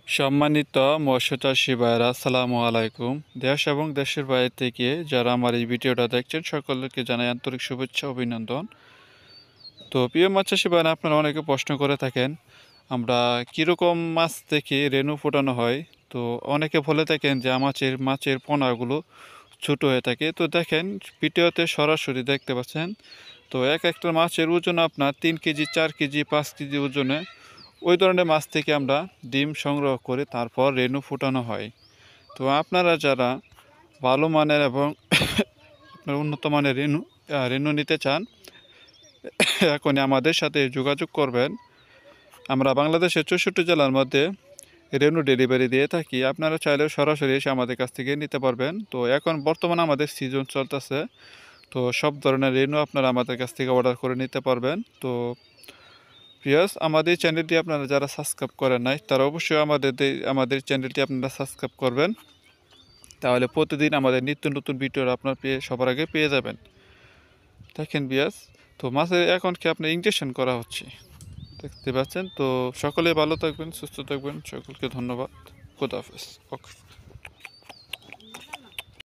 সম্মানিত মৎস্যচাষী ভাইরা, আসসালামু আলাইকুম। দেশ এবং দেশের বাইরে থেকে যারা আমার এই ভিডিওটা দেখছেন সকলকে জানাই আন্তরিক শুভেচ্ছা অভিনন্দন। তো প্রিয় মাছ চাষী ভাইরা, আপনারা অনেকে প্রশ্ন করে থাকেন আমরা কীরকম মাছ থেকে রেণু ফোটানো হয়। তো অনেকে বলে থাকেন যে মাছের পোনাগুলো ছোট হয়ে থাকে। তো দেখেন, ভিডিওতে সরাসরি দেখতে পাচ্ছেন। তো একটা মাছের ওজন আপনার 3 কেজি, 4 কেজি, 5 কেজি ওজনে। ওই ধরনের মাছ থেকে আমরা ডিম সংগ্রহ করে তারপর রেণু ফুটানো হয়। তো আপনারা যারা ভালো মানের এবং আপনার উন্নত মানের রেণু নিতে চান, এখনই আমাদের সাথে যোগাযোগ করবেন। আমরা বাংলাদেশের 64 জেলার মধ্যে রেণু ডেলিভারি দিয়ে থাকি। আপনারা চাইলেও সরাসরি এসে আমাদের কাছ থেকে নিতে পারবেন। তো এখন বর্তমানে আমাদের সিজন চলতেছে। তো সব ধরনের রেণু আপনারা আমাদের কাছ থেকে অর্ডার করে নিতে পারবেন। তো প্রিয়াস, আমাদের চ্যানেলটি আপনারা যারা সাবস্ক্রাইব করেন নাই তারা অবশ্যই আমাদের চ্যানেলটি আপনারা সাবস্ক্রাইব করবেন। তাহলে প্রতিদিন আমাদের নিত্য নতুন ভিডিও আপনার সবার আগে পেয়ে যাবেন। দেখেন বিয়াস, তো মাছের এখন কি আপনার ইনজেকশন করা হচ্ছে দেখতে পাচ্ছেন। তো সকলে ভালো থাকবেন, সুস্থ থাকবেন। সকলকে ধন্যবাদ। খোদা হাফেজ। ওকে।